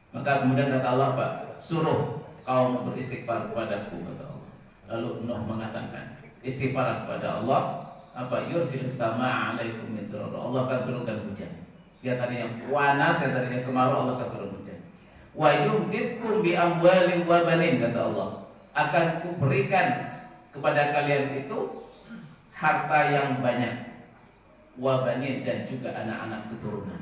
Maka kemudian kata Allah, Pak, suruh kaum beristighfar kepadaku, kata Allah. Lalu Nuh mengatakan, istighfar kepada Allah, apa? Yursil sama alaikum midrara. Allah akan turunkan hujan. Dia tadi yang panas, yang tadi yang kemarau, Allah akan turun hujan. Wa yumdidkum bi amwalin wa banin, kata Allah. Akan kuberikan kepada kalian itu harta yang banyak, wa banin, dan juga anak-anak keturunan.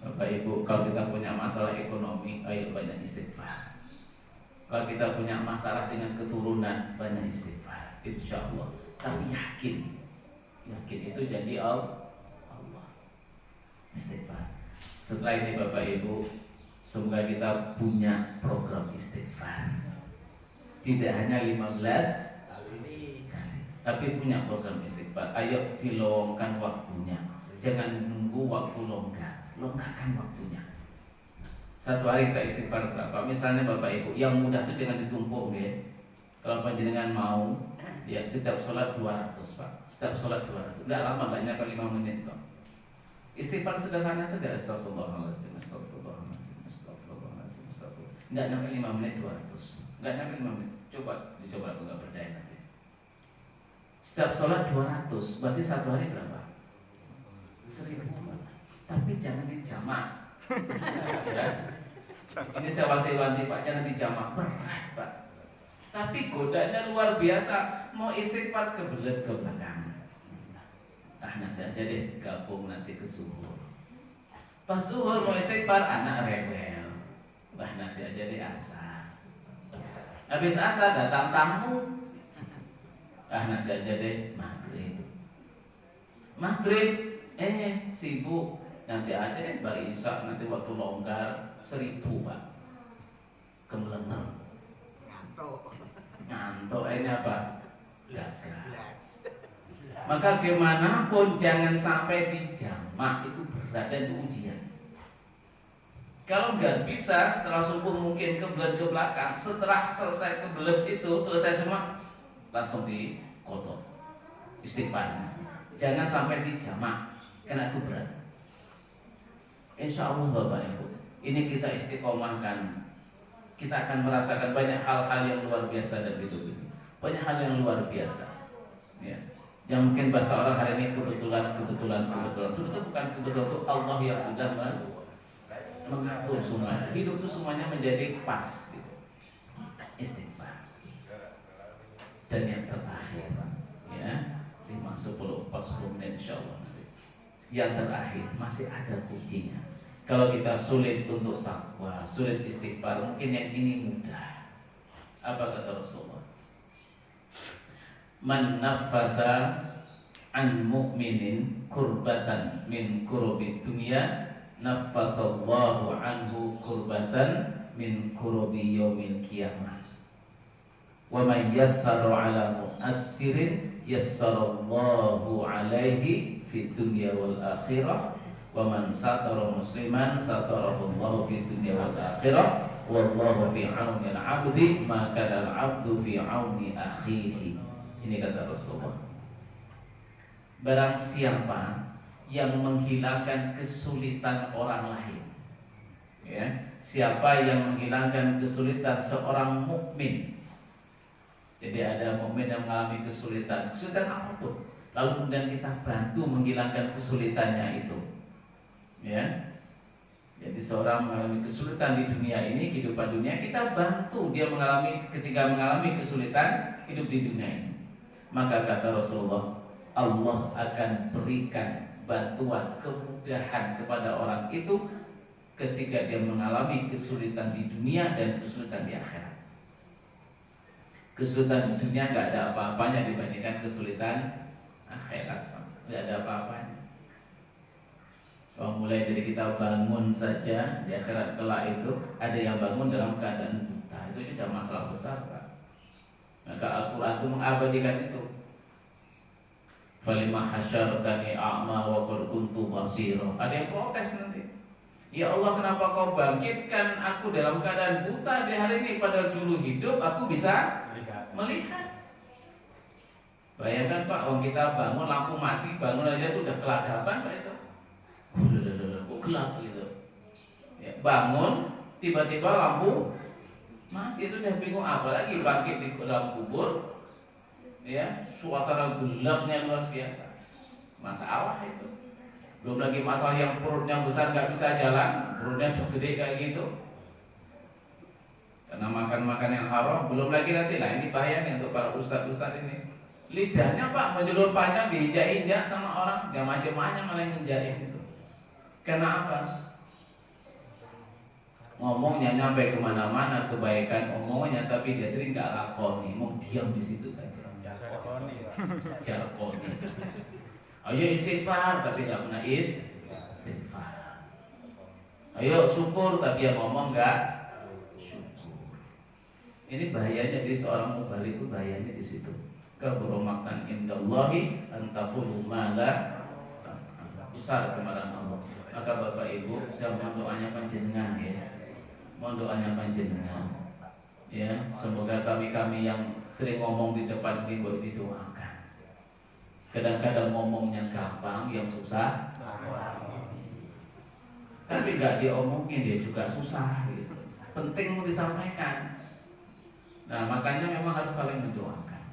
Bapak Ibu, kalau kita punya masalah ekonomi, ayo banyak istighfar. Kalau kita punya masalah dengan keturunan, banyak istighfar, insya Allah. Tapi yakin itu jadi Allah. Istighfar. Setelah ini Bapak Ibu, semoga kita punya program istighfar. Tidak hanya 15 kali, tapi punya program istighfar. Ayo dilonggarkan waktunya. Jangan nunggu waktu longgar. Longgarkan waktunya. Satu hari kita istighfar berapa? Misalnya Bapak Ibu, yang mudah itu jangan ditumpuk ya. Kalau panjenengan mau, ya setiap sholat 200 Pak. Setiap sholat 200. Enggak lama, enggak nyampe 5 menit kok. Istighfar sederhana saja. Astagfirullahaladzim, astagfirullahaladzim, astagfirullahaladzim, astagfirullah. Enggak nyampe 5 menit 200. Enggak nyampe 5 menit. Dicoba aku enggak percaya nanti. Setiap sholat 200, berarti satu hari berapa? 1000. Tapi jangan dijamak. Ya. Ini saya wanti-wanti Pak, jangan dijamak, berat Pak. Tapi godanya luar biasa. Mau istighfar kebelet ke belakang. Nanti aja deh, gabung nanti ke suhur. Pas suhur mau istighfar, anak rebel. Nanti aja deh asar. Habis asar datang tamu. Nanti aja deh maghrib. Sibuk. Nanti ada bari Isya, nanti waktu longgar 1000 Pak. Kemelener. Ngantuk ini apa? Gagal. Maka gimana pun jangan sampai dijamak, itu berat dan itu ujian. Kalau nggak bisa setelah subuh mungkin kebelet ke belakang, setelah selesai kebelet itu selesai semua langsung dikotor. Istighfar. Jangan sampai dijamak, karena itu berat. Insya Allah Bapak Ibu, ini kita istiqomahkan, kita akan merasakan banyak hal-hal yang luar biasa dalam hidup ini. Banyak hal yang luar biasa ya. Yang mungkin bahasa orang hari ini kebetulan. Sebetulnya bukan kebetulan, itu Allah yang sudah mengatur semuanya. Hidup itu semuanya menjadi pas gitu. Istighfar. Dan yang terakhir ya, 5, 10, 40 menit insya Allah. Yang terakhir masih ada kuncinya. Kalau kita sulit untuk takwa, sulit istighfar, mungkin yang ini mudah. Apa kata Rasulullah? Man nafasa an mu'minin kurbatan min kurubi dunya, nafasallahu anhu kurbatan min kurubi yaumil qiyamah. Wa man yassara ala mu'assirin yassarallahu alaihi fid dunya wal akhirah, wa man satara musliman satarallahu fid dunya wal akhirah, wallahu fi auni al-'abdi ma kana al-'abdu fi auni akhihi. Ini kata Rasulullah. Barang siapa yang menghilangkan kesulitan orang lain, ya, siapa yang menghilangkan kesulitan seorang mukmin. Jadi ada mukmin yang mengalami kesulitan apapun, lalu kemudian kita bantu menghilangkan kesulitannya itu, ya. Jadi seorang mengalami kesulitan di dunia ini, kehidupan dunia, kita bantu dia ketika mengalami kesulitan hidup di dunia ini. Maka kata Rasulullah, Allah akan berikan bantuan, kemudahan kepada orang itu ketika dia mengalami kesulitan di dunia dan kesulitan di akhirat. Kesulitan di dunia nggak ada apa-apanya dibandingkan kesulitan akhirat, nggak ada apa-apanya. Kalau mulai dari kita bangun saja di akhirat kelak itu ada yang bangun dalam keadaan buta, itu sudah masalah besar, Pak. Maka Al-Quran itu mengabadikan itu. Falimah hasyartani a'ma wa qad kuntu basira. Ada yang protes nanti. Ya Allah, kenapa kau bangkitkan aku dalam keadaan buta di hari ini, padahal dulu hidup aku bisa melihat. Bayangkan Pak, orang kita bangun lampu mati, bangun aja tuh udah keladapan Pak itu. Kok gelap gitu. Ya, bangun tiba-tiba lampu mati, itu udah bingung, apalagi bangkit di dalam kubur. Ya, suasana gelapnya luar biasa. Masalah itu. Belum lagi masalah yang perutnya besar nggak bisa jalan, perutnya gede kayak gitu. Karena makan yang haram, belum lagi nanti lah ini bahaya nih untuk para ustadz ini. Lidahnya Pak menjulur panjang, diinjak-injak sama orang, yang macam-macam malah nginjakin itu. Kenapa? Ngomongnya nyampe kemana-mana kebaikan omongnya, tapi dia sering nggak lakoni, mau diam di situ saja. Jarkoni. Ayo istighfar tapi nggak pernah istighfar. Ayo syukur tapi yang ngomong nggak syukur. Ini bahayanya di seorang mubalik, itu bahayanya di situ. Keberomakan indallahi antaqulu ma la besar kemarahan Allah. Maka Bapak Ibu, saya mohon doanya panjenengan ya. Mohon doanya panjenengan. Ya, semoga kami yang sering ngomong di depan ini boleh didoakan. Kadang-kadang ngomongnya gampang, yang susah tapi nggak diomongin dia juga susah gitu. Penting mau disampaikan. Nah makanya memang harus saling mendoakan.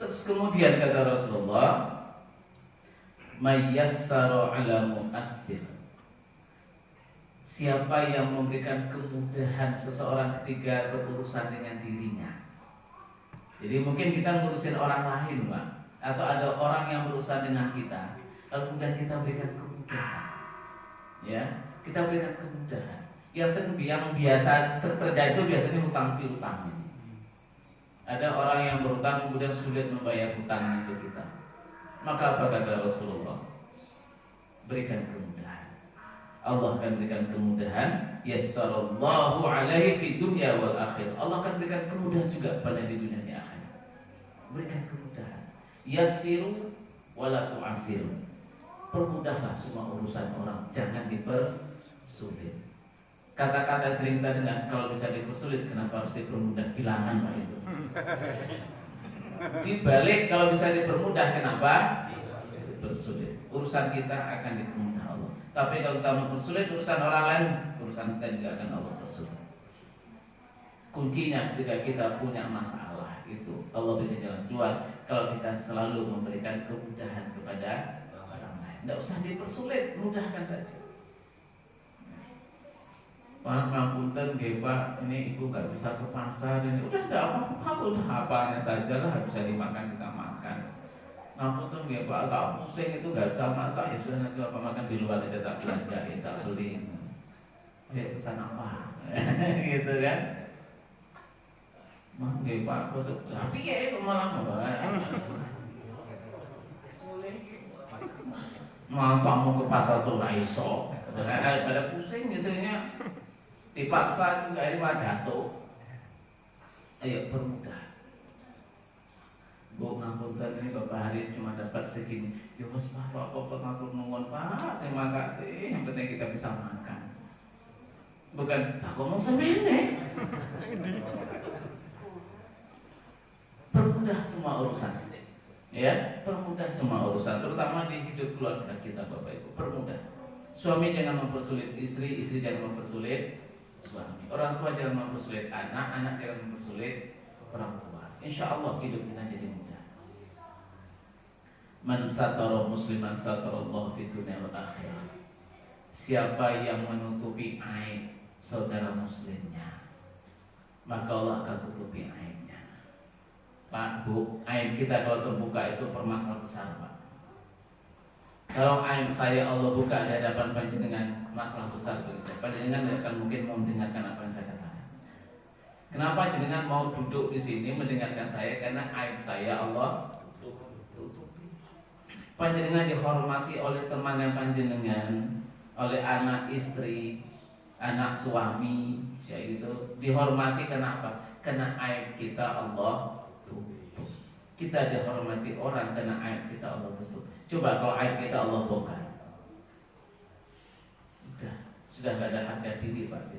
Terus kemudian kata Rasulullah, mayyassara ala mu'assir. Siapa yang memberikan kemudahan seseorang ketika berurusan dengan dirinya. Jadi mungkin kita ngurusin orang lain Pak, atau ada orang yang berurusan dengan kita, lalu kemudian kita berikan kemudahan. Ya, kita berikan kemudahan. Yang biasa terjadi itu biasanya hutang piutang. Ada orang yang berhutang kemudian sulit membayar hutangnya ke kita. Maka apa kata Rasulullah? Berikan kemudahan. Allah akan berikan kemudahan. Yassarallahu alaihi fid dunya wal akhir. Allah akan berikan kemudahan juga pada di dunia di akhirat. Berikan kemudahan. Yassiru wala tu'assiru. Permudahlah semua urusan orang, jangan dipersulit. Kata-kata sering kita dengar, kalau bisa dipersulit kenapa harus dipermudah? Bilangan Pak itu. Dibalik, kalau bisa dipermudah kenapa? Dipersulit. Urusan kita akan dipermudah Allah. Tapi kalau kita mempersulit urusan orang lain, urusan kita juga akan Allah persulit. Kuncinya ketika kita punya masalah itu Allah berikan jalan keluar kalau kita selalu memberikan kemudahan kepada orang lain. Tidak usah dipersulit, mudahkan saja. Pak ngapunten nggih Pak, ini ibu nggak bisa ke pasar ini. Udah enggak apa-apa, udah apanya saja lah bisa dimakan kita makan. Ngapunten nggih Pak, agak pusing itu nggak bisa masak ya sudah nanti apa makan di luar aja tak belanja, tak beli. Ya pesan apa? Gitu kan? Mah nggih Pak, tapi ya malah masa mau ke pasar tuh nggak iso, pada pusing biasanya dipaksa juga ini malah jatuh. Ayo permudah. Bu ngapunten ini Bapak hari cuma dapat segini. Ya Mas Pak, kok pengatur nuwun Pak, terima kasih. Yang penting kita bisa makan. Bukan, aku mau semene. Permudah semua urusan. Ya, permudah semua urusan, terutama di hidup keluarga kita Bapak Ibu. Permudah. Suami jangan mempersulit istri, istri jangan mempersulit suami. Orang tua jangan mempersulit anak, anak jangan mempersulit orang tua. Insya Allah hidup kita jadi mudah. Man satara musliman satarallahu fid dunya wal akhirah. Siapa yang menutupi aib saudara muslimnya, maka Allah akan tutupi aibnya. Pak, Bu, aib kita kalau terbuka itu permasalahan besar Pak. Kalau aib saya Allah buka di hadapan panjenengan, masalah besar bagi saya. Panjenengan tidak akan mungkin mau mendengarkan apa yang saya katakan. Kenapa jenengan mau duduk di sini mendengarkan saya? Karena aib saya Allah tutupi. Panjenengan dihormati oleh temannya panjenengan, oleh anak istri, anak suami, yaitu dihormati karena apa? Karena aib kita Allah tutup. Kita dihormati orang karena aib kita Allah tutup. Coba kalau aib kita Allah bongkar, sudah gak ada harga diri Pak.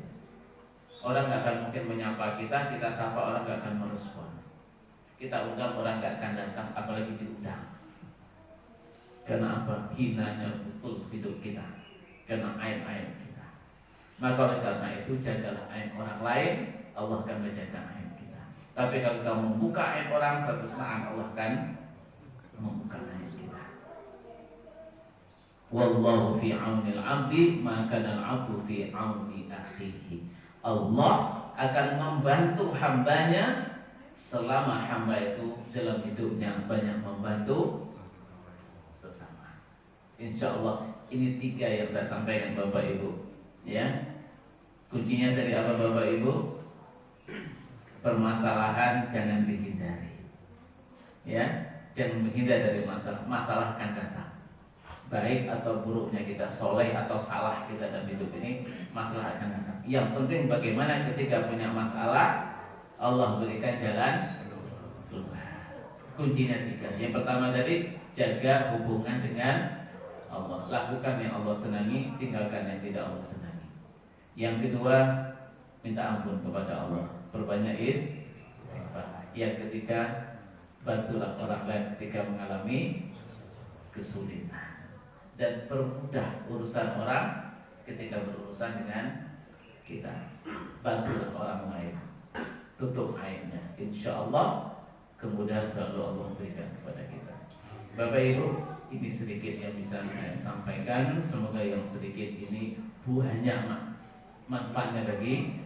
Orang gak akan mungkin menyapa kita, kita sapa orang gak akan merespon. Kita undang orang gak akan datang, apalagi diundang. Karena apa? Hinanya betul hidup kita, karena aib-aib kita. Maka oleh karena itu jagalah aib orang lain, Allah akan menjaga aib kita. Tapi kalau kita membuka aib orang, satu saat Allah akan membuka aib kita. Wallahu fi aunil abdi maka dan abdu fi auni akhihi. Allah akan membantu hambanya selama hamba itu dalam hidupnya banyak membantu sesama. Insya Allah ini 3 yang saya sampaikan Bapak Ibu. Ya, kuncinya dari apa Bapak Ibu? Permasalahan jangan dihindari. Ya, jangan menghindar dari masalah. Masalah akan datang. Baik atau buruknya kita, soleh atau salah kita dalam hidup ini, masalah akan datang. Yang penting bagaimana ketika punya masalah, Allah berikan jalan keluar. Kuncinya 3. Yang pertama tadi, jaga hubungan dengan Allah. Lakukan yang Allah senangi, tinggalkan yang tidak Allah senangi. Yang kedua, minta ampun kepada Allah. Perbanyak istighfar. Yang ketiga, bantulah orang lain ketika mengalami kesulitan. Dan permudah urusan orang ketika berurusan dengan kita. Bantulah orang lain, tutup aibnya. Insya Allah kemudahan selalu Allah berikan kepada kita. Bapak Ibu, ini sedikit yang bisa saya sampaikan. Semoga yang sedikit ini banyak manfaatnya bagi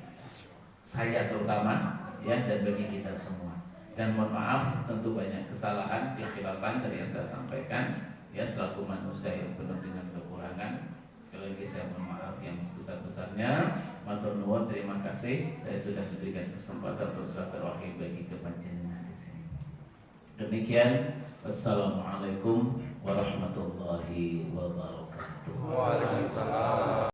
saya terutama, ya, dan bagi kita semua. Dan mohon maaf tentu banyak kesalahan, kekhilafan dari yang saya sampaikan. Ya, selaku manusia yang penuh dengan kekurangan, sekali lagi saya mohon maaf yang sebesar-besarnya. Matur nuwun, terima kasih. Saya sudah diberikan kesempatan untuk silaturahmi bagi kepanjenengan di sini. Demikian, wassalamualaikum warahmatullahi wabarakatuh. Waalaikumsalam.